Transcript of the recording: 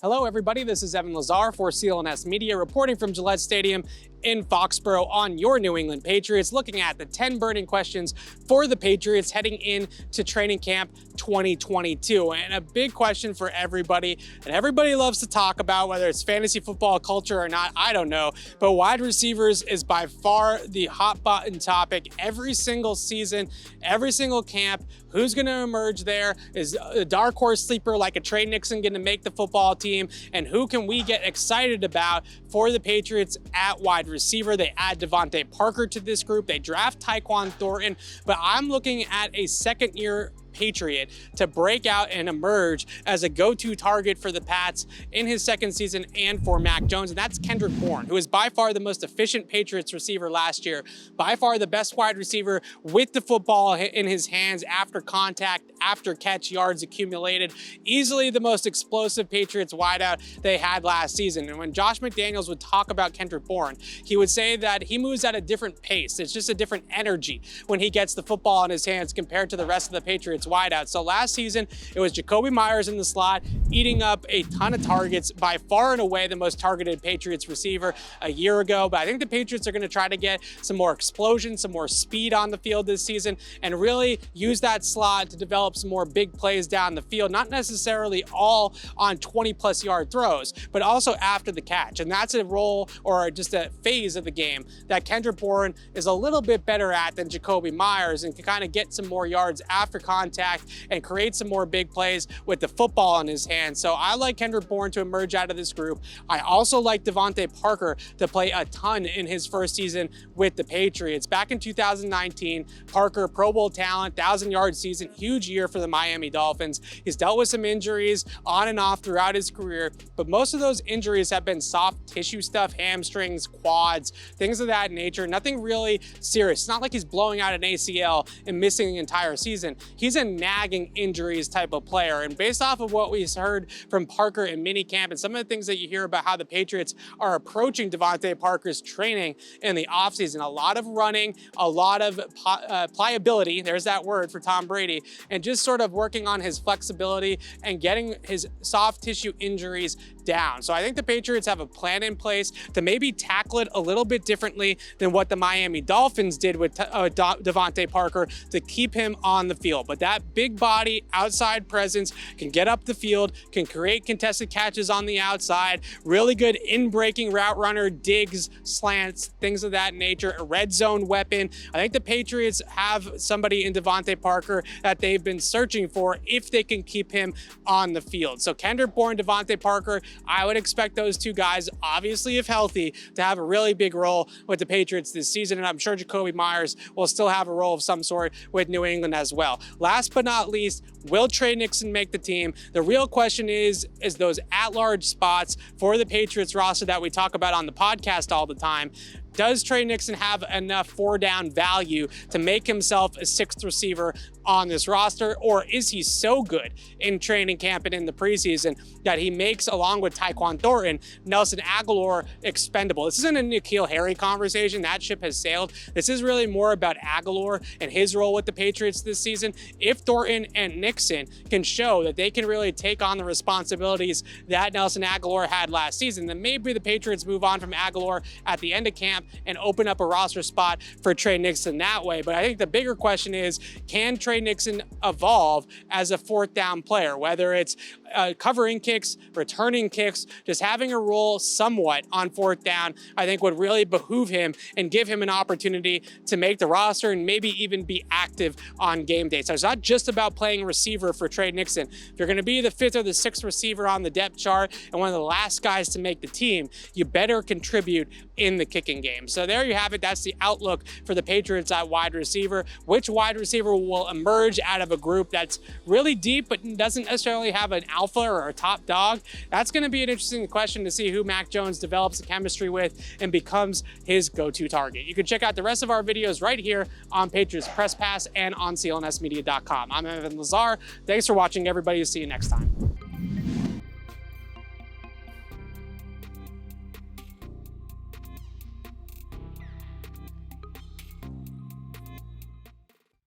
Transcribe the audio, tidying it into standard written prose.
Hello everybody, this is Evan Lazar for CLNS Media reporting from Gillette Stadium in Foxborough on your New England Patriots, looking at the 10 burning questions for the Patriots heading into training camp 2022. And a big question for everybody that everybody loves to talk about, whether it's fantasy football culture or not, I don't know, but wide receivers is by far the hot button topic every single season, every single camp. Who's going to emerge there? Is a dark horse sleeper like a Trey Nixon going to make the football team? And who can we get excited about for the Patriots at wide receiver? They add DeVante Parker to this group. They draft Tyquan Thornton, but I'm looking at a second-year Patriot to break out and emerge as a go-to target for the Pats in his second season and for Mac Jones, and that's Kendrick Bourne, who is by far the most efficient Patriots receiver last year, by far the best wide receiver with the football in his hands after contact, after catch yards accumulated, easily the most explosive Patriots wideout they had last season. And when Josh McDaniels would talk about Kendrick Bourne, he would say that he moves at a different pace. It's just a different energy when he gets the football in his hands compared to the rest of the Patriots wideout. So last season, it was Jakobi Meyers in the slot, eating up a ton of targets, by far and away the most targeted Patriots receiver a year ago. But I think the Patriots are going to try to get some more explosion, some more speed on the field this season, and really use that slot to develop some more big plays down the field, not necessarily all on 20-plus yard throws, but also after the catch. And that's a role or just a phase of the game that Kendrick Bourne is a little bit better at than Jakobi Meyers, and can kind of get some more yards after contact and create some more big plays with the football in his hands. So I like Kendrick Bourne to emerge out of this group. I also like DeVante Parker to play a ton in his first season with the Patriots. Back in 2019, Parker, Pro Bowl talent, 1,000-yard season, huge year for the Miami Dolphins. He's dealt with some injuries on and off throughout his career, but most of those injuries have been soft tissue stuff, hamstrings, quads, things of that nature. Nothing really serious. It's not like he's blowing out an ACL and missing the entire season. He's a nagging injuries type of player. And based off of what we heard from Parker in minicamp and some of the things that you hear about how the Patriots are approaching DeVante Parker's training in the offseason, a lot of running, a lot of pliability, there's that word for Tom Brady, and just sort of working on his flexibility and getting his soft tissue injuries down. So I think the Patriots have a plan in place to maybe tackle it a little bit differently than what the Miami Dolphins did with DeVante Parker to keep him on the field. But that big body outside presence can get up the field, can create contested catches on the outside, really good in-breaking route runner, digs, slants, things of that nature, a red zone weapon. I think the Patriots have somebody in DeVante Parker that they've been searching for if they can keep him on the field. So Kendrick Bourne, DeVante Parker, I would expect those two guys, obviously if healthy, to have a really big role with the Patriots this season. And I'm sure Jakobi Meyers will still have a role of some sort with New England as well. Last but not least, will Trey Nixon make the team? The real question is those at-large spots for the Patriots roster that we talk about on the podcast all the time. Does Trey Nixon have enough four-down value to make himself a sixth receiver on this roster, or is he so good in training camp and in the preseason that he makes, along with Tyquan Thornton, Nelson Agholor expendable? This isn't a N'Keal Harry conversation. That ship has sailed. This is really more about Agholor and his role with the Patriots this season. If Thornton and Nixon can show that they can really take on the responsibilities that Nelson Agholor had last season, then maybe the Patriots move on from Agholor at the end of camp and open up a roster spot for Trey Nixon that way. But I think the bigger question is, can Trey Nixon evolve as a fourth down player, whether it's covering kicks, returning kicks, just having a role somewhat on fourth down, I think would really behoove him and give him an opportunity to make the roster and maybe even be active on game day. So it's not just about playing receiver for Trey Nixon. If you're going to be the fifth or the sixth receiver on the depth chart and one of the last guys to make the team, you better contribute in the kicking game. So there you have it. That's the outlook for the Patriots at wide receiver. Which wide receiver will emerge out of a group that's really deep but doesn't necessarily have an alpha or a top dog? That's going to be an interesting question to see who Mac Jones develops a chemistry with and becomes his go-to target. You can check out the rest of our videos right here on Patriots Press Pass and on CLNSmedia.com. I'm Evan Lazar. Thanks for watching, everybody. See you next time.